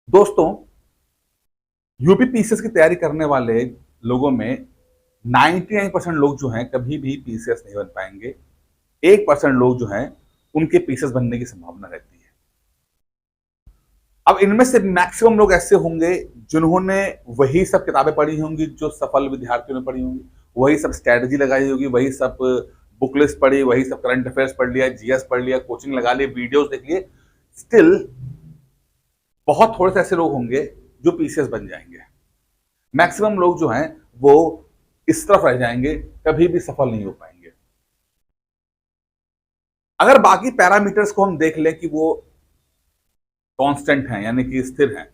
दोस्तों, UP PCS की तैयारी करने वाले लोगों में 99% लोग जो हैं कभी भी पीसीएस नहीं बन पाएंगे। 1% लोग जो हैं उनके पीसीएस बनने की संभावना रहती है। अब इनमें से मैक्सिमम लोग ऐसे होंगे जिन्होंने वही सब किताबें पढ़ी होंगी जो सफल विद्यार्थियों ने पढ़ी होंगी, वही सब स्ट्रैटेजी लगाई होगी, वही सब बुक लिस्ट पढ़ी, वही सब करंट अफेयर्स पढ़ लिया, जीएस पढ़ लिया, कोचिंग लगा ली, वीडियोस देख लिए। स्टिल बहुत थोड़े से ऐसे लोग होंगे जो पीसीएस बन जाएंगे। मैक्सिमम लोग जो हैं वो इस तरफ रह जाएंगे, कभी भी सफल नहीं हो पाएंगे। अगर बाकी पैरामीटर्स को हम देख लें कि वो कांस्टेंट हैं यानी कि स्थिर हैं,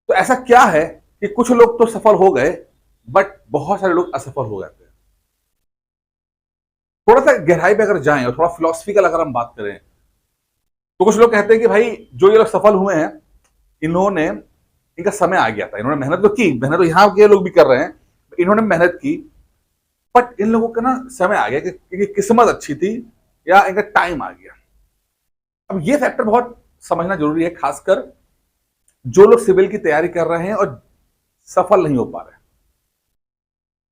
तो ऐसा क्या है कि कुछ लोग तो सफल हो गए बट बहुत सारे लोग असफल हो जाते हैं। थोड़ा सा गहराई पे अगर जाएं और थोड़ा फिलोसफिकल अगर हम बात करें, तो कुछ लोग कहते हैं कि भाई जो ये लोग सफल हुए हैं, इन्होंने इनका समय आ गया था, इन्होंने मेहनत तो की, मेहनत तो यहां के लोग भी कर रहे हैं, इन्होंने मेहनत की, बट इन लोगों का ना समय आ गया कि किस्मत अच्छी थी या इनका टाइम आ गया। अब ये फैक्टर बहुत समझना जरूरी है, खासकर जो लोग सिविल की तैयारी कर रहे हैं और सफल नहीं हो पा रहे हैं।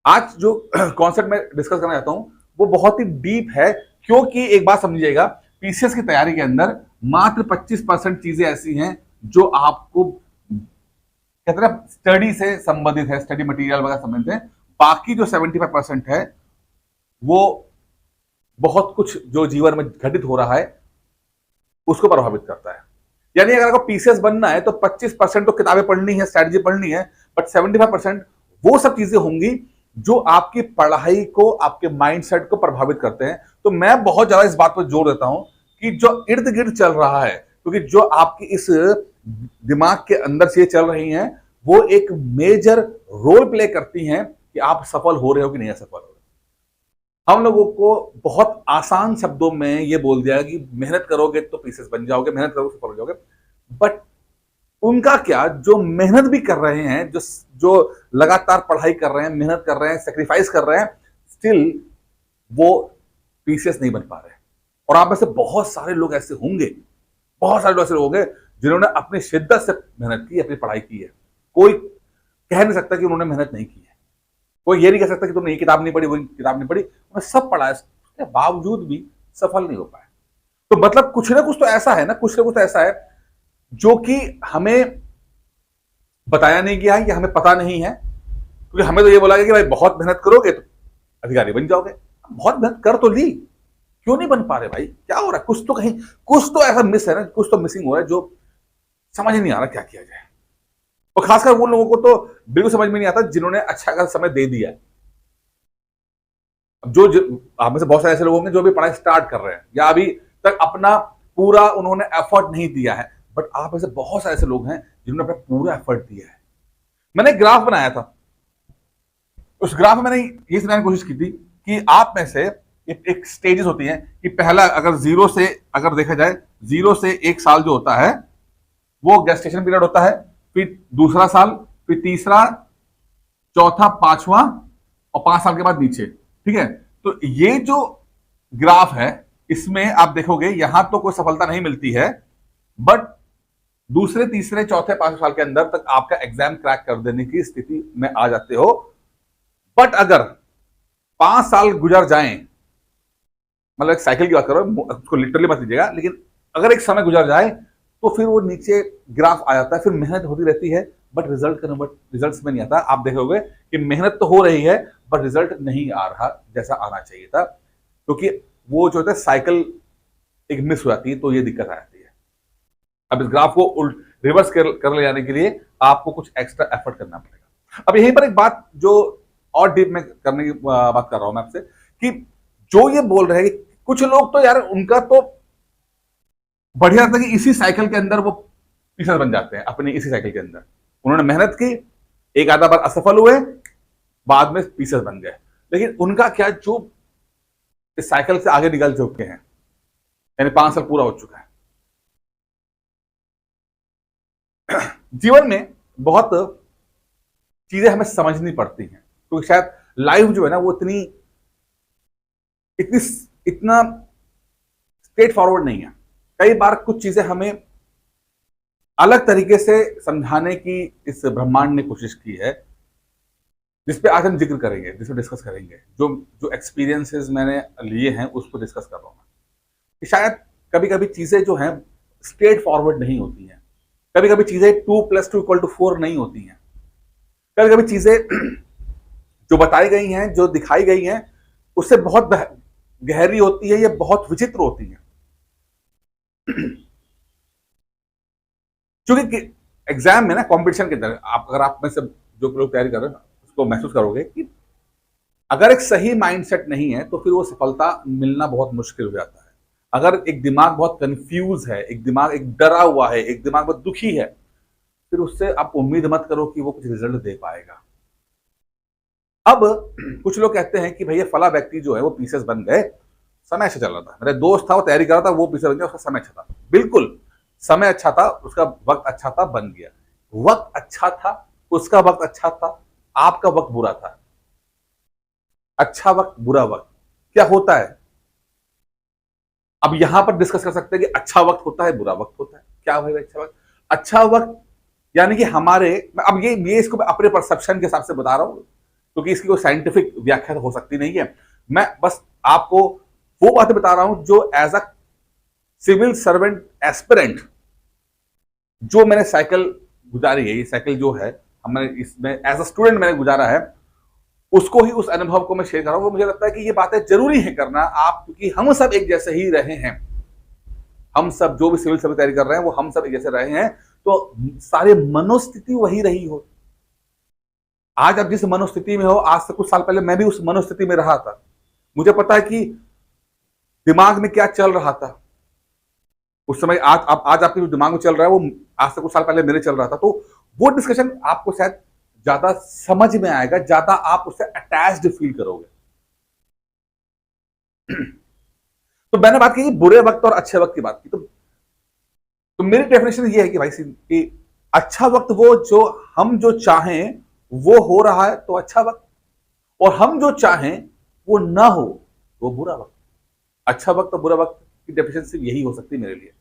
आज जो कॉन्सेप्ट में डिस्कस करना चाहता हूं वो बहुत ही डीप है, क्योंकि एक बात समझिएगा, पीसीएस की तैयारी के अंदर मात्र 25% चीजें ऐसी हैं जो आपको कहते हैं स्टडी से संबंधित है, स्टडी मटेरियल वगैरह संबंधित है। बाकी जो 75% है वो बहुत कुछ जो जीवन में घटित हो रहा है उसको प्रभावित करता है। यानी अगर आपको पीसीएस बनना है तो 25% तो किताबें पढ़नी है, स्ट्रैटेजी पढ़नी है, बट 75% वो सब चीजें होंगी जो आपकी पढ़ाई को, आपके माइंडसेट को प्रभावित करते हैं। तो मैं बहुत ज्यादा इस बात पर जोर देता हूं कि जो इर्द गिर्द चल रहा है, क्योंकि जो आपकी इस दिमाग के अंदर से चल रही हैं वो एक मेजर रोल प्ले करती हैं कि आप सफल हो रहे हो कि नहीं सफल हो रहे। हम लोगों को बहुत आसान शब्दों में ये बोल दिया कि मेहनत करोगे तो पीसीएस बन जाओगे, मेहनत करोगे सफल हो जाओगे। बट उनका क्या, जो मेहनत भी कर रहे हैं, जो जो लगातार पढ़ाई कर रहे हैं, मेहनत कर रहे हैं, सेक्रीफाइस कर रहे हैं, स्टिल वो पीसीएस नहीं बन पा रहे हैं। और आप में से बहुत सारे लोग ऐसे होंगे, बहुत सारे लोग ऐसे लोग होंगे जिन्होंने अपनी शिद्दत से मेहनत की, अपनी पढ़ाई की है। कोई कह नहीं सकता कि उन्होंने मेहनत नहीं की है, कोई ये नहीं कह सकता कि तुमने ये किताब नहीं पढ़ी, वो किताब नहीं पढ़ी, उन्होंने सब पढ़ा है, उसके बावजूद भी सफल नहीं हो पाए। तो मतलब कुछ ना कुछ तो ऐसा है ना, कुछ ना कुछ तो ऐसा है जो कि हमें बताया नहीं गया है या हमें पता नहीं है। क्योंकि हमें तो ये बोला गया कि भाई बहुत मेहनत करोगे तो अधिकारी बन जाओगे। बहुत मेहनत कर तो ली, क्यों नहीं बन पा रहे भाई, क्या हो रहा है? कुछ तो कहीं, कुछ तो ऐसा मिस है ना, कुछ तो मिसिंग हो रहा है जो समझ ही नहीं आ रहा क्या किया जाए। और खासकर वो लोगों को तो बिल्कुल समझ में नहीं आता जिन्होंने अच्छा खासा समय दे दिया है। जो आप में से बहुत सारे ऐसे लोग होंगे जो अभी पढ़ाई स्टार्ट कर रहे हैं या अभी तक अपना पूरा उन्होंने एफर्ट नहीं दिया है, बट आप में से बहुत सारे ऐसे लोग हैं जिन्होंने अपना पूरा एफर्ट दिया है। मैंने एक ग्राफ बनाया था, उस ग्राफ में मैंने ये समझाने की कोशिश की थी कि आप में से एक स्टेजेस होती हैं कि पहला अगर जीरो से अगर देखा जाए, 0 से 1 साल जो होता है वो गेस्टेशन पीरियड होता है, फिर दूसरा साल, फिर तीसरा, चौथा, पांचवा, और 5 साल के बाद नीचे। ठीक है, तो ये जो ग्राफ है इसमें आप देखोगे यहां तो कोई सफलता नहीं मिलती है, बट दूसरे, तीसरे, चौथे, 5वें साल के अंदर तक आपका एग्जाम क्रैक कर देने की स्थिति में आ जाते हो। बट अगर 5 साल गुजर जाएं, मतलब एक साइकिल की बात करो, उसको लिटरली मत लीजिएगा, लेकिन अगर एक समय गुजर जाए तो फिर वो नीचे ग्राफ आ जाता है, फिर मेहनत होती रहती है बट रिजल्ट का नंबर रिजल्ट्स में नहीं आता। आप देखोगे कि मेहनत तो हो रही है बट रिजल्ट नहीं आ रहा जैसा आना चाहिए था, क्योंकि वो जो होता है साइकिल एक मिस हो जाती है, तो ये दिक्कत आ जाती है। अब इस ग्राफ को उल्ट रिवर्स कर ले जाने के लिए आपको कुछ एक्स्ट्रा एफर्ट करना पड़ेगा। अब यहीं पर एक बात जो और डीप में करने की बात कर रहा हूं मैं आपसे, कि जो ये बोल रहे हैं कि कुछ लोग तो यार उनका तो बढ़िया था कि इसी साइकिल के अंदर वो पीछे बन जाते हैं, अपनी इसी साइकिल के अंदर उन्होंने मेहनत की, एक आधा बार असफल हुए, बाद में पीसेस बन गए। लेकिन उनका क्या, जो इस साइकिल से आगे निकल चुके हैं, यानी 5 साल पूरा हो चुका है। जीवन में बहुत चीजें हमें समझनी पड़ती हैं, क्योंकि शायद लाइफ जो है ना वो इतनी इतनी इतना स्ट्रेट फॉरवर्ड नहीं है। कई बार कुछ चीजें हमें अलग तरीके से समझाने की इस ब्रह्मांड ने कोशिश की है, जिसपे आज हम जिक्र करेंगे, जिसपे डिस्कस करेंगे। जो जो एक्सपीरियंसेस मैंने लिए हैं उसको डिस्कस कर रहा हूँ कि शायद कभी कभी चीजें जो हैं स्ट्रेट फॉरवर्ड नहीं होती हैं, कभी कभी चीजें 2+2=4 नहीं होती हैं, कभी कभी चीजें जो बताई गई हैं, जो दिखाई गई हैं, उससे बहुत गहरी होती है, ये बहुत विचित्र होती है। क्योंकि एग्जाम में ना, कंपटीशन के अंदर अगर आप में से जो लोग तैयारी कर रहे हैं उसको महसूस करोगे कि अगर एक सही माइंडसेट नहीं है तो फिर वो सफलता मिलना बहुत मुश्किल हो जाता है। अगर एक दिमाग बहुत कंफ्यूज है, एक दिमाग एक डरा हुआ है, एक दिमाग बहुत दुखी है, फिर उससे आप उम्मीद मत करो कि वो कुछ रिजल्ट दे पाएगा। अब कुछ लोग कहते हैं कि भैया फला व्यक्ति जो है वो पीसेस बन गए, समय अच्छा चल रहा था, मेरा दोस्त था वो तैयारी कर रहा था, वो पीसेस बन गया, उसका समय अच्छा था। बिल्कुल, समय अच्छा था, उसका वक्त अच्छा था, बन गया। वक्त अच्छा था, उसका वक्त अच्छा था, आपका वक्त बुरा था। अच्छा वक्त, बुरा वक्त क्या होता है? अब यहां पर डिस्कस कर सकते हैं कि अच्छा वक्त होता है, बुरा वक्त होता है। क्या होगा अच्छा वक्त? अच्छा वक्त यानी कि हमारे, अब ये इसको अपने परसेप्शन के हिसाब से बता रहा हूं, क्योंकि इसकी कोई साइंटिफिक व्याख्या हो सकती नहीं है। मैं बस आपको वो बातें बता रहा हूं जो as a civil servant aspirant जो मैंने साइकिल गुजारी है, ये साइकिल जो है हमने इसमें एज अ स्टूडेंट मैंने गुजारा है, उसको ही, उस अनुभव को मैं शेयर कर रहा हूं। मुझे लगता है कि ये बातें जरूरी है करना, आप, क्योंकि हम सब एक जैसे ही रहे हैं। हम सब जो भी सिविल सर्विस तैयारी कर रहे हैं वो हम सब एक जैसे रहे हैं, तो सारी मनोस्थिति वही रही हो। आज आप जिस मनोस्थिति में हो, आज से कुछ साल पहले मैं भी उस मनोस्थिति में रहा था। मुझे पता है कि दिमाग में क्या चल रहा था उस समय। आज आपके जो दिमाग में चल रहा है वो आज से कुछ साल पहले मेरे चल रहा था। तो वो डिस्कशन आपको शायद ज्यादा समझ में आएगा, ज्यादा आप उससे अटैच्ड फील करोगे। तो मैंने बात की बुरे वक्त और अच्छे वक्त की बात की, तो मेरी डेफिनेशन ये है कि भाई कि अच्छा वक्त वो जो हम जो चाहें वो हो रहा है तो अच्छा वक्त, और हम जो चाहें वो ना हो वो बुरा वक्त। अच्छा वक्त और बुरा वक्त की डेफिनेशन सिर्फ यही हो सकती है मेरे लिए।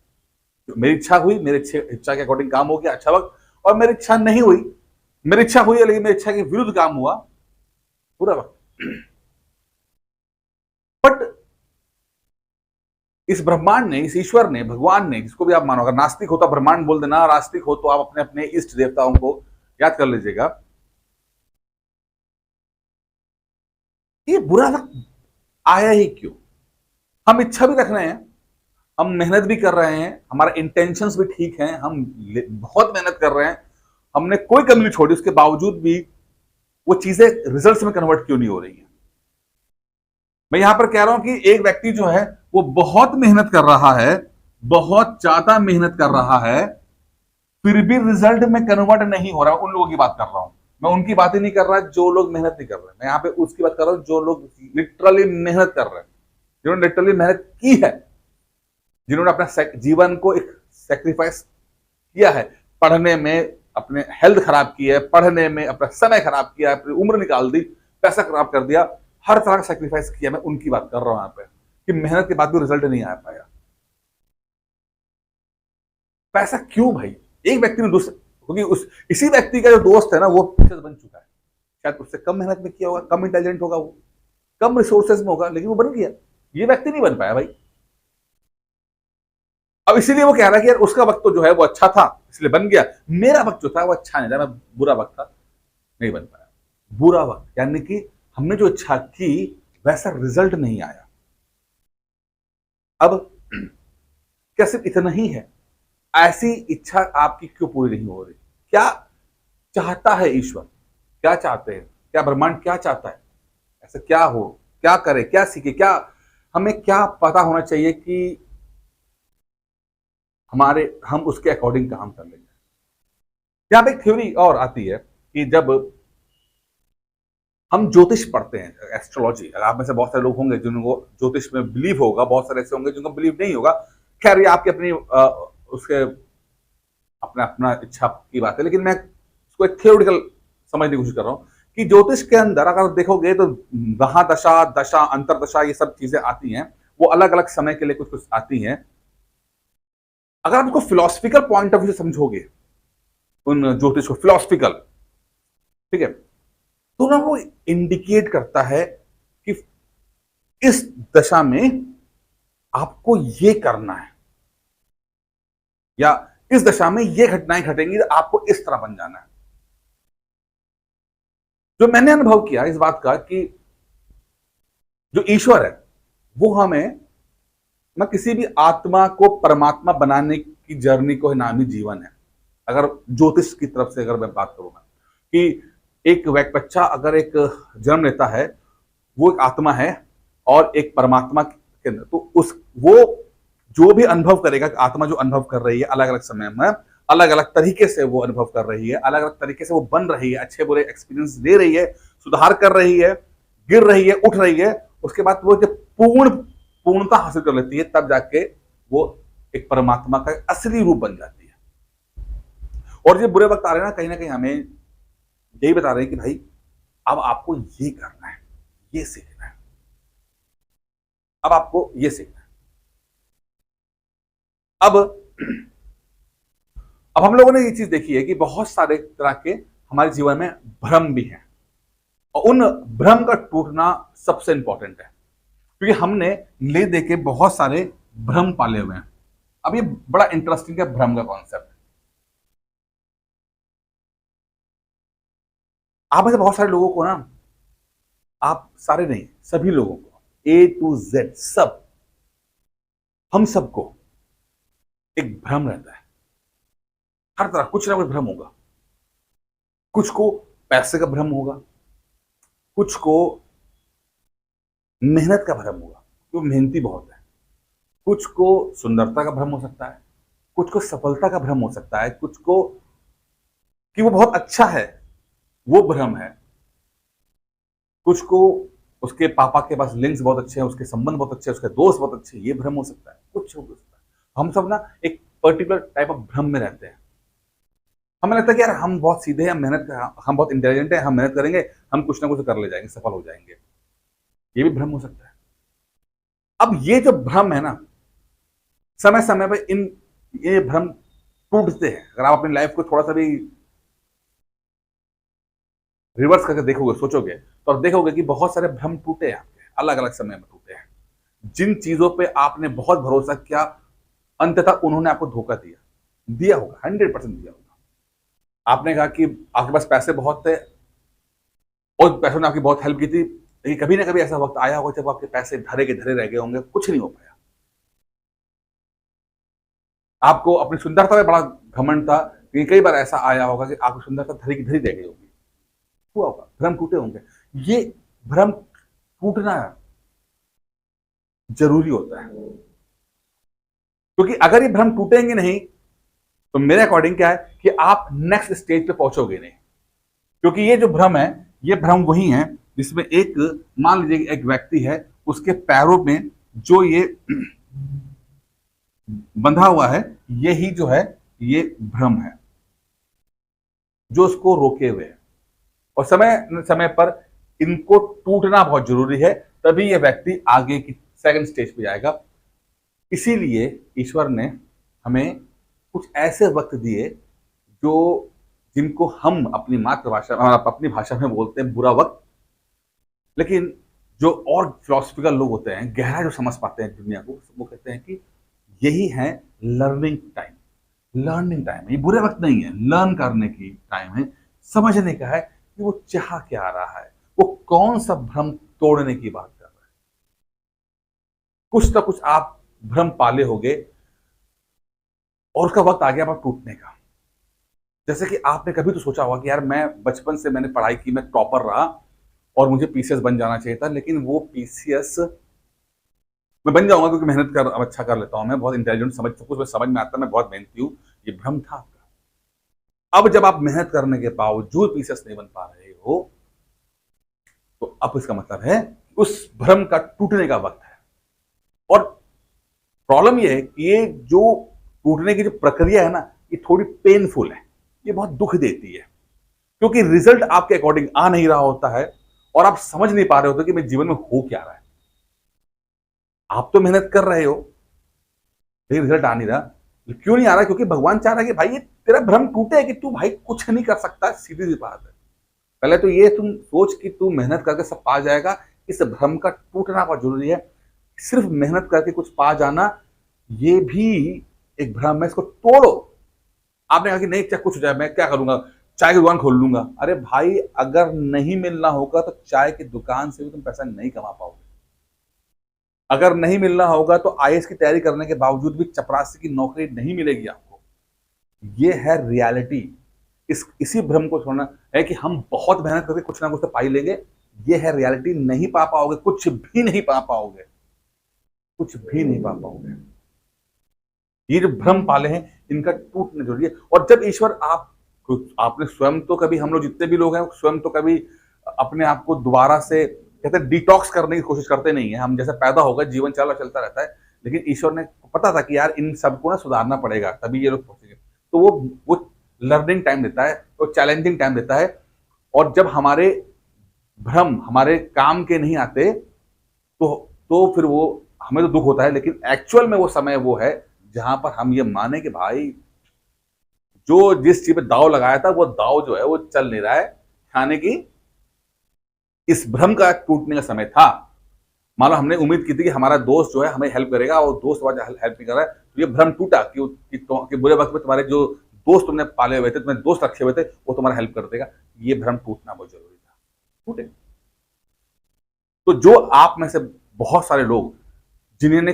मेरी इच्छा हुई, मेरी इच्छा के अकॉर्डिंग काम हो गया, अच्छा वक्त, और मेरी इच्छा नहीं हुई, मेरी इच्छा हुई है लेकिन मेरी इच्छा के विरुद्ध काम हुआ, बुरा वक्त। बट इस ब्रह्मांड ने, इस ईश्वर ने, भगवान ने, जिसको भी आप मानो, अगर नास्तिक हो तो ब्रह्मांड बोल देना, नास्तिक हो तो आप अपने अपने इष्ट देवताओं को याद कर लीजिएगा। ये बुरा वक्त आया ही क्यों? हम इच्छा भी रख रहे हैं, हम मेहनत भी कर रहे हैं, हमारा इंटेंशंस भी ठीक है, हम बहुत मेहनत कर रहे हैं, हमने कोई कमी नहीं छोड़ी, उसके बावजूद भी वो चीजें रिजल्ट्स में कन्वर्ट क्यों नहीं हो रही है? मैं यहां पर कह रहा हूं कि एक व्यक्ति जो है वो बहुत मेहनत कर रहा है, बहुत ज्यादा मेहनत कर रहा है, फिर भी रिजल्ट में कन्वर्ट नहीं हो रहा। उन लोगों की बात कर रहा हूं मैं, उनकी बात ही नहीं कर रहा जो लोग मेहनत नहीं कर रहे। मैं यहां पे उसकी बात कर रहा हूं जो लोग लिटरली मेहनत कर रहे हैं, जिन्होंने लिटरली मेहनत की है, जिन्होंने अपना जीवन को एक सेक्रीफाइस किया है, पढ़ने में अपने हेल्थ खराब की है, पढ़ने में अपना समय खराब किया, अपनी उम्र निकाल दी, पैसा खराब कर दिया, हर तरह का सेक्रीफाइस किया। मैं उनकी बात कर रहा हूं यहां पे कि मेहनत के बाद भी रिजल्ट नहीं आ पाया। पैसा क्यों भाई? एक व्यक्ति ने दूसरे, क्योंकि उस इसी व्यक्ति का जो दोस्त है ना वो सक्सेस बन चुका है, शायद उससे कम मेहनत में किया होगा, कम इंटेलिजेंट होगा, वो कम रिसोर्सेज में होगा, लेकिन वो बन गया। ये व्यक्ति नहीं बन पाया भाई। अब इसीलिए वो कह रहा है कि यार उसका वक्त तो जो है वो अच्छा था इसलिए बन गया, मेरा वक्त जो था वो अच्छा नहीं था, मैं बुरा वक्त था, नहीं बन पाया। बुरा वक्त यानी कि हमने जो इच्छा की वैसा रिजल्ट नहीं आया। अब क्या सिर्फ इतना ही है? ऐसी इच्छा आपकी क्यों पूरी नहीं हो रही? क्या चाहता है ईश्वर? क्या चाहते हैं? क्या ब्रह्मांड क्या चाहता है? ऐसा क्या हो, क्या करे, क्या सीखे, क्या हमें क्या पता होना चाहिए कि हम उसके अकॉर्डिंग काम कर लेंगे। यहां पे एक थ्योरी और आती है कि जब हम ज्योतिष पढ़ते हैं, एस्ट्रोलॉजी, आप में से बहुत सारे लोग होंगे जिनको ज्योतिष में बिलीव होगा, बहुत सारे ऐसे होंगे जिनको बिलीव नहीं होगा। खैर ये आपकी अपनी उसके अपना अपना इच्छा की बात है, लेकिन मैं उसको एक थियोरिटिकल समझने की कोशिश कर रहा हूं कि ज्योतिष के अंदर अगर देखोगे तो महादशा, दशा, अंतरदशा, ये सब चीजें आती हैं, वो अलग अलग समय के लिए कुछ कुछ आती हैं। अगर आप उसको फिलोसफिकल पॉइंट ऑफ व्यू से समझोगे उन ज्योतिष को, फिलोसफिकल, ठीक है, तो ना वो इंडिकेट करता है कि इस दशा में आपको ये करना है, या इस दशा में ये घटनाएं घटेंगी तो आपको इस तरह बन जाना है। जो मैंने अनुभव किया इस बात का कि जो ईश्वर है वो हमें, मैं किसी भी आत्मा को परमात्मा बनाने की जर्नी को नाम ही जीवन है। अगर ज्योतिष की तरफ से अगर मैं बात करूं कि एक बच्चा अगर एक जन्म लेता है, वो एक आत्मा है और एक परमात्मा के अंदर, तो उस वो जो भी अनुभव करेगा, आत्मा जो अनुभव कर रही है अलग अलग समय में, अलग अलग तरीके से वो अनुभव कर रही है, अलग अलग तरीके से वो बन रही है, अच्छे बुरे एक्सपीरियंस दे रही है, सुधार कर रही है, गिर रही है, उठ रही है, उसके बाद वो जब पूर्णता हासिल कर लेती है तब जाके वो एक परमात्मा का असली रूप बन जाती है। और ये बुरे वक्त आ रहे हैं ना, कहीं हमें यही बता रहे हैं कि भाई अब आपको ये करना है, ये सीखना है, अब आपको ये सीखना है। अब हम लोगों ने ये चीज देखी है कि बहुत सारे तरह के हमारे जीवन में भ्रम भी हैं, और उन भ्रम का टूटना सबसे इंपॉर्टेंट है, क्योंकि हमने ले दे के बहुत सारे भ्रम पाले हुए हैं। अब ये बड़ा इंटरेस्टिंग है भ्रम का कॉन्सेप्ट। आप में से बहुत सारे लोगों को ना, आप सारे नहीं, सभी लोगों को, A to Z सब, हम सबको एक भ्रम रहता है। हर तरह कुछ ना कुछ भ्रम होगा। कुछ को पैसे का भ्रम होगा, कुछ को मेहनत का भ्रम होगा, वो मेहनती बहुत है, कुछ को सुंदरता का भ्रम हो सकता है, कुछ को सफलता का भ्रम हो सकता है, कुछ को कि वो बहुत अच्छा है वो भ्रम है, कुछ को उसके पापा के पास लिंक्स बहुत अच्छे हैं, उसके संबंध बहुत अच्छे हैं, उसके दोस्त बहुत अच्छे हैं, ये भ्रम हो सकता है, कुछ हो सकता है। हम सब ना एक पर्टिकुलर टाइप ऑफ भ्रम में रहते हैं। हमें लगता है कि यार हम बहुत सीधे हैं, हम बहुत इंटेलिजेंट हैं, हम मेहनत करेंगे, हम कुछ ना कुछ कर ले जाएंगे, सफल हो जाएंगे, ये भी भ्रम हो सकता है। अब ये जो भ्रम है ना, समय समय पर ये भ्रम टूटते हैं। अगर आप अपनी लाइफ को थोड़ा सा भी रिवर्स करके देखोगे, सोचोगे, तो आप देखोगे कि बहुत सारे भ्रम टूटे हैं आपके, अलग अलग समय में टूटे हैं। जिन चीजों पे आपने बहुत भरोसा किया, अंततः उन्होंने आपको धोखा दिया होगा, 100% दिया होगा। आपने कहा कि आपके पास पैसे बहुत थे और पैसों ने आपकी बहुत हेल्प की थी, लेकिन कभी ना कभी ऐसा वक्त आया होगा जब आपके पैसे धरे के धरे रह गए होंगे, कुछ नहीं हो पाया। आपको अपनी सुंदरता में बड़ा घमंड था, लेकिन कई बार ऐसा आया होगा कि आपकी सुंदरता धरी की धरी रह गई होगी, हुआ होगा, भ्रम टूटे होंगे। ये भ्रम टूटना जरूरी होता है, क्योंकि अगर ये भ्रम टूटेंगे नहीं तो मेरे अकॉर्डिंग क्या है कि आप नेक्स्ट स्टेज पे पहुंचोगे नहीं। क्योंकि ये जो भ्रम है, ये भ्रम वही है जिसमें एक, मान लीजिए एक व्यक्ति है, उसके पैरों में जो ये बंधा हुआ है, यही जो है ये भ्रम है जो उसको रोके हुए है, और समय समय पर इनको टूटना बहुत जरूरी है, तभी ये व्यक्ति आगे की सेकंड स्टेज पे जाएगा। इसीलिए ईश्वर ने हमें कुछ ऐसे वक्त दिए जो, जिनको हम अपनी मातृभाषा, अपनी भाषा में बोलते हैं बुरा वक्त, लेकिन जो और फिलोसफिकल लोग होते हैं, गहरा जो समझ पाते हैं दुनिया को, वो कहते हैं कि यही है लर्निंग टाइम। लर्निंग टाइम है, ये बुरे वक्त नहीं है, लर्न करने की टाइम है, समझने का है कि वो चाह क्या रहा है, वो कौन सा भ्रम तोड़ने की बात कर रहा है। कुछ ना कुछ आप भ्रम पाले होगे और उसका वक्त आ गया आप टूटने का। जैसे कि आपने कभी तो सोचा होगा कि यार मैं बचपन से मैंने पढ़ाई की, मैं टॉपर रहा और मुझे पीसीएस बन जाना चाहिए था, लेकिन वो पीसीएस मैं बन जाऊंगा क्योंकि मेहनत कर अच्छा कर लेता हूं, मैं बहुत इंटेलिजेंट, समझ सब कुछ समझ में आता है, मैं बहुत मेहनती हूं। ये भ्रम था आपका। अब जब आप मेहनत करने के बावजूद पीसीएस नहीं बन पा रहे हो, तो अब इसका मतलब है उस भ्रम का टूटने का वक्त है। और प्रॉब्लम ये है कि ये जो टूटने की जो प्रक्रिया है ना, ये थोड़ी पेनफुल है, ये बहुत दुख देती है, क्योंकि रिजल्ट आपके अकॉर्डिंग आ नहीं रहा होता है और आप समझ नहीं पा रहे होते कि मेरे जीवन में हो क्या रहा है। आप तो मेहनत कर रहे हो, लेकिन रिजल्ट आ नहीं रहा। क्यों नहीं आ रहा? क्योंकि भगवान चाह रहा है कि भाई ये तेरा भ्रम टूटे कि तू भाई कुछ नहीं कर सकता, सीधी सी बात है। पहले तो ये तुम सोच कि तू मेहनत करके सब पा जाएगा, इस भ्रम का टूटना बहुत जरूरी है। सिर्फ मेहनत करके कुछ पा जाना ये भी एक भ्रम है, इसको तोड़ो। आपने कहा कि नहीं चाहे कुछ हो जाए मैं क्या करूंगा, चाय की दुकान खोल लूंगा। अरे भाई अगर नहीं मिलना होगा तो चाय की दुकान से भी तुम पैसा नहीं कमा पाओगे। अगर नहीं मिलना होगा तो आईएएस की तैयारी करने के बावजूद भी चपरासी की नौकरी नहीं मिलेगी आपको। ये है रियलिटी। इसी भ्रम को छोड़ना है कि हम बहुत मेहनत करके कुछ ना कुछ तो पा ही लेंगे। ये है रियलिटी, नहीं पा पाओगे, कुछ भी नहीं पा पाओगे, कुछ भी नहीं पा पाओगे। ये जो भ्रम पाले हैं इनका टूटना जरूरी है। और जब ईश्वर आपने स्वयं तो कभी, हम लोग जितने भी लोग हैं स्वयं तो कभी अपने आप को दोबारा से कहते हैं डिटॉक्स करने की कोशिश करते नहीं है। हम जैसे पैदा होगा जीवन चलता रहता है, लेकिन ईश्वर ने पता था कि यार इन सबको ना सुधारना पड़ेगा तभी ये लोग पहुंचेंगे। तो वो लर्निंग टाइम देता है, वो चैलेंजिंग टाइम देता है। और जब हमारे भ्रम हमारे काम के नहीं आते तो फिर वो हमें तो दुख होता है, लेकिन एक्चुअल में वो समय वो है जहां पर हम ये माने कि भाई जो जिस चीज पे दाव लगाया था वो दाव जो है वो चल नहीं रहा है, खाने की इस भ्रम का टूटने का समय था। मान लो हमने उम्मीद की थी कि हमारा दोस्त जो है हमें हेल्प करेगा और दोस्त हेल्प नहीं कर रहा है, तो ये भ्रम टूटा कि बुरे वक्त में तुम्हारे जो दोस्त तुमने पाले हुए थे, तुम्हें दोस्त रखे हुए थे, वो तुम्हारा हेल्प कर देगा। ये भ्रम टूटना बहुत जरूरी था, टूटे। तो जो आप में से बहुत सारे लोग जिन्हें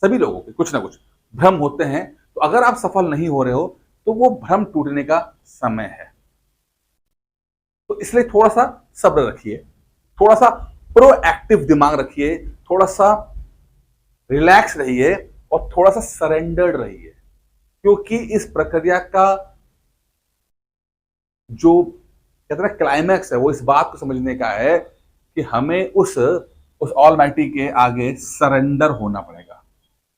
सभी लोगों के कुछ ना कुछ भ्रम होते हैं, तो अगर आप सफल नहीं हो रहे हो तो वो भ्रम टूटने का समय है। तो इसलिए थोड़ा सा सब्र रखिए, थोड़ा सा प्रोएक्टिव दिमाग रखिए, थोड़ा सा रिलैक्स रहिए और थोड़ा सा सरेंडर्ड रहिए। क्योंकि इस प्रक्रिया का जो कहते हैं क्लाइमैक्स है वो इस बात को समझने का है कि हमें उस ऑलमाइटी के आगे सरेंडर होना पड़ेगा।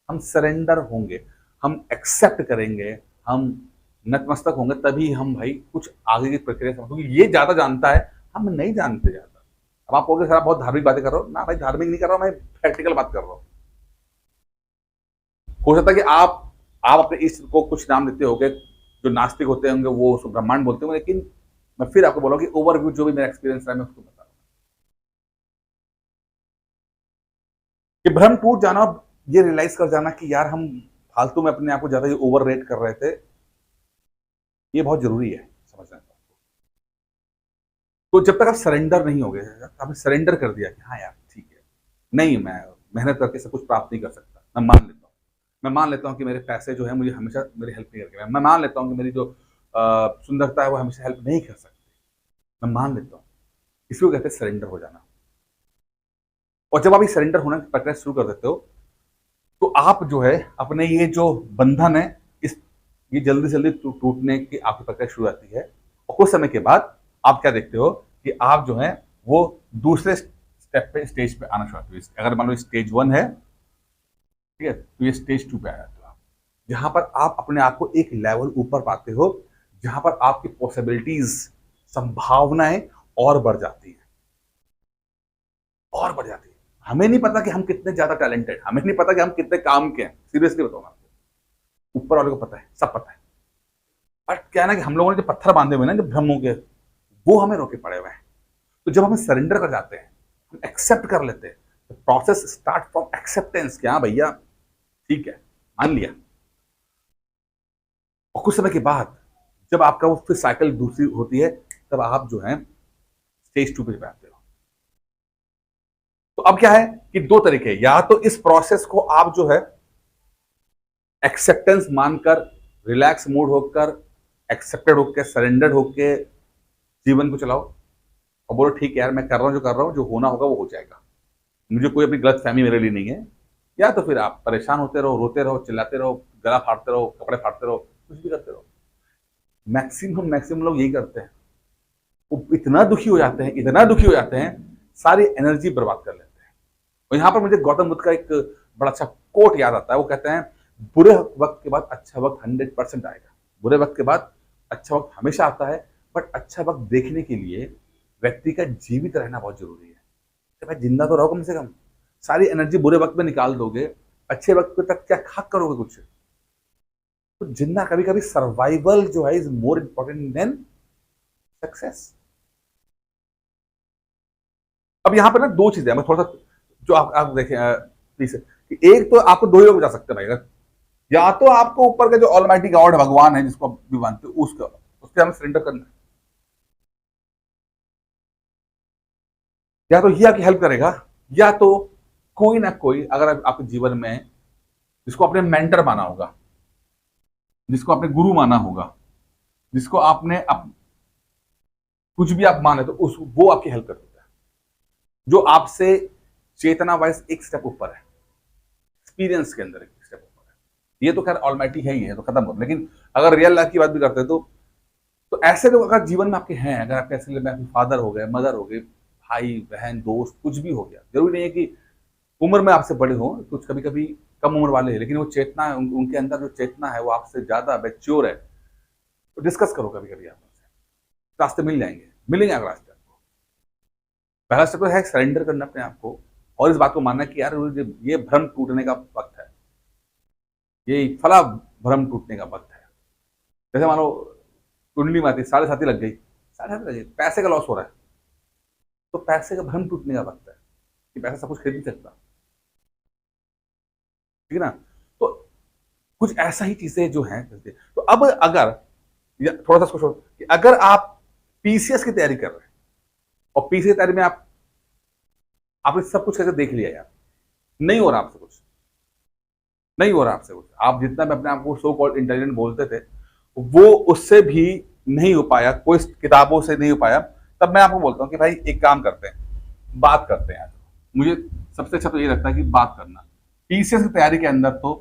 हम सरेंडर होंगे, हम एक्सेप्ट करेंगे, हम नतमस्तक होंगे, तभी हम भाई कुछ आगे की प्रक्रिया समझ, क्योंकि ये ज्यादा जानता है, हम नहीं जानते ज्यादा। अब आप कहोगे सर आप बहुत धार्मिक बातें कर रहे हो ना, भाई धार्मिक नहीं कर रहा हूं मैं, प्रैक्टिकल बात कर रहा हूं। हो सकता है कि आप अपने इष्ट को कुछ नाम देते होंगे, जो नास्तिक होते होंगे वो उसको ब्रह्मांड बोलते होंगे, लेकिन मैं फिर आपको बोला कि ओवरव्यू जो भी मेरा एक्सपीरियंस है मैं उसको बता रहा हूं कि भ्रम टूट जाना, ये रियलाइज कर जाना कि यार हम फालतू में अपने आप को ज्यादा ही ओवर रेट कर रहे थे, ये बहुत जरूरी है समझना। तो जब तक आप सरेंडर नहीं हो गए, आपने सरेंडर कर दिया कि हाँ यार ठीक है, नहीं मैं मेहनत करके सब कुछ प्राप्त नहीं कर सकता, मैं मान लेता हूँ, मैं मान लेता हूँ कि मेरे पैसे जो है मुझे हमेशा मेरी हेल्प नहीं करके, मैं मान लेता हूँ कि मेरी जो सुंदरता है वो हमेशा हेल्प नहीं कर सकती, मैं मान लेता हूँ। इसको कहते हैं सरेंडर हो जाना। और जब आप ये सरेंडर होने की प्रक्रिया शुरू कर देते हो तो आप जो है अपने ये जो बंधन है ये जल्दी से जल्दी टूटने की आपकी प्रक्रिया शुरू आती है। और कुछ समय के बाद आप क्या देखते हो कि आप जो है वो दूसरे स्टेप पे स्टेज पे आना शुरू आते हो। अगर मान लो स्टेज 1 है, ठीक है, तो ये स्टेज 2 पे आ जाते हो आप, जहां पर आप अपने आप को एक लेवल ऊपर पाते हो, जहां पर आपकी पॉसिबिलिटीज, संभावनाएं और बढ़ जाती है, और बढ़ जाती है। हमें नहीं पता कि हम कितने ज्यादा टैलेंटेड, हमें नहीं पता कि हम कितने काम के हैं, सीरियसली बताऊंगा आपको, ऊपर वाले को पता है, सब पता है। बट क्या है ना कि हम लोगों ने जो पत्थर बांधे हुए ना जो भ्रमों के, वो हमें रोके पड़े हुए हैं। तो जब हम सरेंडर कर जाते हैं, हम एक्सेप्ट कर लेते हैं, तो प्रोसेस स्टार्ट फ्रॉम एक्सेप्टेंस, क्या भैया ठीक है मान लिया। और कुछ समय के बाद जब आपका वो फिर साइकिल दूसरी होती है, तब आप जो है स्टेज 2 पे आते हो। तो अब क्या है कि दो तरीके, या तो इस प्रोसेस को आप जो है एक्सेप्टेंस मानकर, रिलैक्स मूड होकर, एक्सेप्टेड होकर, सरेंडर्ड होकर जीवन को चलाओ और बोलो ठीक है यार मैं कर रहा हूं जो कर रहा हूं, जो होना होगा वो हो जाएगा, मुझे कोई अपनी गलत फहमी मेरे लिए नहीं है। या तो फिर आप परेशान होते रहो, रोते रहो, चिल्लाते रहो, गला फाड़ते रहो, कपड़े फाड़ते रहो, कुछ भी करते रहो। मैक्सिमम लोग यही करते हैं। वो इतना दुखी हो जाते हैं, इतना दुखी हो जाते हैं, सारी एनर्जी बर्बाद कर लेते हैं। और यहां पर मुझे गौतम बुद्ध का एक बड़ा अच्छा कोट याद आता है। वो कहते हैं बुरे वक्त के बाद अच्छा वक्त 100% आएगा। बुरे वक्त के बाद अच्छा वक्त हमेशा आता है, बट अच्छा वक्त देखने के लिए व्यक्ति का जीवित रहना बहुत जरूरी है। तो भाई जिंदा तो रहो कम से कम। सारी एनर्जी बुरे वक्त में निकाल दोगे, अच्छे वक्त तक क्या खाक करोगे कुछ। तो जिंदा कभी कभी सर्वाइवल जो है is more important than success. अब यहां पर ना दो चीजें, मैं थोड़ा सा जो आप देखें प्लीज, कि एक तो आपको दो ही लोग जा सकते हैं भाई, अगर या तो आपको ऊपर का जो ऑलमाइटी गॉड भगवान है जिसको आप भी मानते हो उसका, उसके हमें सरेंडर करना है, या तो ये आपकी हेल्प करेगा, या तो कोई ना कोई अगर आपके जीवन में जिसको आपने मेंटर माना होगा, जिसको आपने गुरु माना होगा, जिसको आपने कुछ भी आप माने तो उस वो आपकी हेल्प कर देता है, जो आपसे चेतना वाइज एक स्टेप ऊपर है, एक्सपीरियंस के अंदर एक स्टेप ऊपर है। ये तो खैर ऑलमाइटी है ही है, तो खत्म हो, लेकिन अगर रियल लाइफ की बात भी करते हैं तो ऐसे लोग अगर जीवन में आपके हैं, अगर आपके ऐसे में फादर हो गए, मदर हो गए, भाई बहन दोस्त कुछ भी हो गया, जरूरी नहीं है कि उम्र में आपसे बड़े हो, कुछ कभी कभी कम उम्र वाले हैं, लेकिन वो चेतना है, उनके अंदर जो चेतना है वो आपसे ज्यादा मैच्योर है, तो डिस्कस करो कभी कभी, आपसे रास्ते मिल जाएंगे, मिलेंगे अगर रास्ते आपको। पहला स्टेप है सरेंडर करना अपने आप को, और इस बात को मानना कि यार ये भ्रम टूटने का वक्त है, ये फला भ्रम टूटने का वक्त है। जैसे मान लो कुंडली माती 7.5 लग गई, 7.5 लग गई, पैसे का लॉस हो रहा है, तो पैसे का भ्रम टूटने का वक्त है कि पैसा सब कुछ खरीद नहीं सकता, ठीक है ना। तो कुछ ऐसा ही चीजें जो हैं, तो अब अगर थोड़ा सा सोचो कि अगर आप पीसीएस की तैयारी कर रहे हैं और पीसीएस की तैयारी में आपने सब कुछ करके देख लिया यार, नहीं हो रहा आपसे कुछ, नहीं हो रहा आपसे कुछ, आप जितना भी अपने आप को सो कॉल्ड इंटेलिजेंट बोलते थे वो उससे भी नहीं हो पाया, कोई किताबों से नहीं हो पाया, तब मैं आपको बोलता हूँ कि भाई एक काम करते हैं, बात करते हैं। मुझे सबसे अच्छा तो ये लगता है कि बात करना पीसीएस की तैयारी के अंदर, तो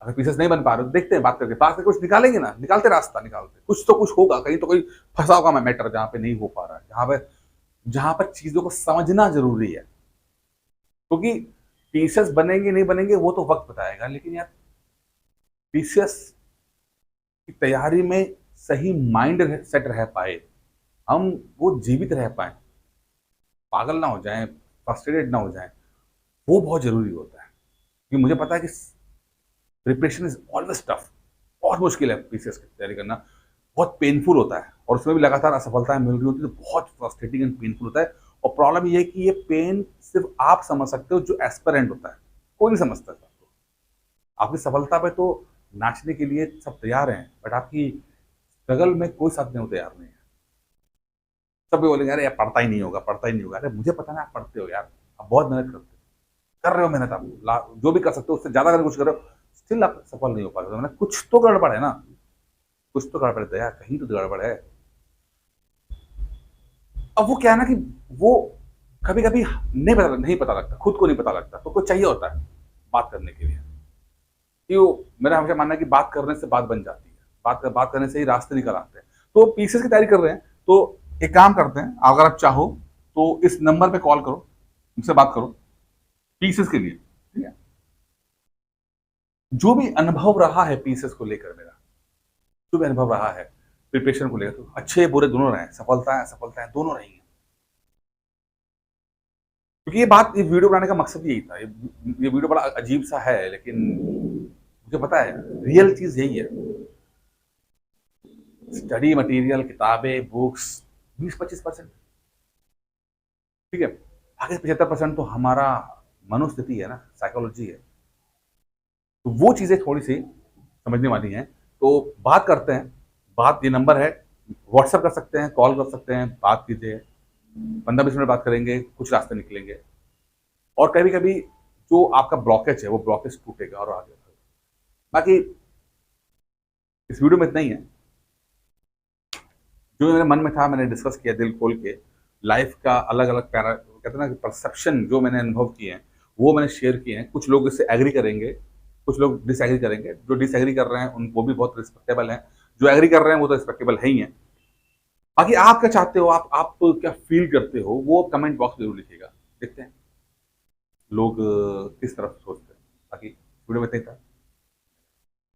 अगर पीसीएस नहीं बन पा रहे तो देखते हैं, बात करके पास में कुछ निकालेंगे ना, निकालते रास्ता निकालते, कुछ तो कुछ होगा, कहीं तो कोई फंसा होगा मैटर जहां पे नहीं हो पा रहा है, जहां पर चीजों को समझना जरूरी है, क्योंकि पीसीएस बनेंगे नहीं बनेंगे वो तो वक्त बताएगा, लेकिन यार पीसीएस की तैयारी में सही माइंड सेट रह पाए, हम वो जीवित रह पाए, पागल ना हो जाए, फ्रस्ट्रेटेड ना हो जाए, वो बहुत जरूरी होता है। क्योंकि मुझे पता है कि प्रिपरेशन इज ऑलवेज टफ, बहुत मुश्किल है पीसीएस की तैयारी करना, बहुत पेनफुल होता है, और उसमें भी लगातार असफलताएं मिल रही होती है तो बहुत फ्रस्ट्रेटिंग एंड पेनफुल होता है। और प्रॉब्लम ये है कि ये पेन सिर्फ आप समझ सकते हो जो एस्पिरेंट होता है, कोई नहीं समझता है। आपकी सफलता पे तो नाचने के लिए सब तैयार हैं, बट आपकी स्ट्रगल में कोई साथ देने को तैयार नहीं है। सब बोलेंगे अरे यार पढ़ता ही नहीं होगा, पढ़ता ही नहीं होगा, अरे मुझे पता नहीं आप पढ़ते हो यार, आप बहुत मेहनत करते हो, कर रहे हो मेहनत, आप जो भी कर सकते हो उससे ज्यादा अगर कुछ करो, स्टिल आप सफल नहीं हो पा रहे, मैंने कुछ तो गड़बड़ है ना, कुछ तो गड़बड़ है यार, कहीं तो गड़बड़ है। अब वो क्या है ना कि वो कभी कभी नहीं पता लगता, खुद को नहीं पता लगता, तो कुछ चाहिए होता है बात करने के लिए। कि मेरा हमेशा मानना है कि बात करने से बात बन जाती है, बात करने से ही रास्ते निकल आते हैं। तो पीसीएस की तैयारी कर रहे हैं तो एक काम करते हैं, अगर आप चाहो तो इस नंबर पे कॉल करो, मुझसे बात करो पीसीएस के लिए, ठीक है। जो भी अनुभव रहा है पीसीएस को लेकर मेरा, जो भी अनुभव रहा है प्रिपरेशन को लेकर, तो अच्छे बुरे दोनों रहे, सफलताएं दोनों रही हैं। क्योंकि ये वीडियो बनाने का मकसद यही था, ये वीडियो बड़ा अजीब सा है, लेकिन मुझे पता है रियल चीज यही है। स्टडी मटेरियल, किताबें, बुक्स 20-25%, ठीक है, आगे 75% तो हमारा मनोस्थिति है ना, साइकोलॉजी है, तो वो चीजें थोड़ी सी समझने वाली हैं। तो बात करते हैं, बात ये नंबर है, व्हाट्सएप कर सकते हैं, कॉल कर सकते हैं, बात कीजिए, 15-20 मिनट बात करेंगे, कुछ रास्ते निकलेंगे, और कभी कभी जो आपका ब्लॉकेज है वो ब्लॉकेज टूटेगा और आगे। बाकी इस वीडियो में इतना ही है, जो मेरे मन में था मैंने डिस्कस किया दिल खोल के, लाइफ का अलग अलग कहते हैं ना कि परसेप्शन जो मैंने अनुभव किए हैं वो मैंने शेयर किए हैं। कुछ लोग इससे एग्री करेंगे, कुछ लोग डिसएग्री करेंगे, जो डिसएग्री कर रहे हैं उन वो भी बहुत रिस्पेक्टेबल हैं, जो एग्री कर रहे हैं वो तो रिस्पेक्टेबल है ही हैं। बाकी आप क्या चाहते हो, आप तो क्या फील करते हो वो कमेंट बॉक्स में जरूर लिखिएगा, देखते हैं लोग किस तरफ सोचते हैं। बाकी वीडियो में इतना ही था।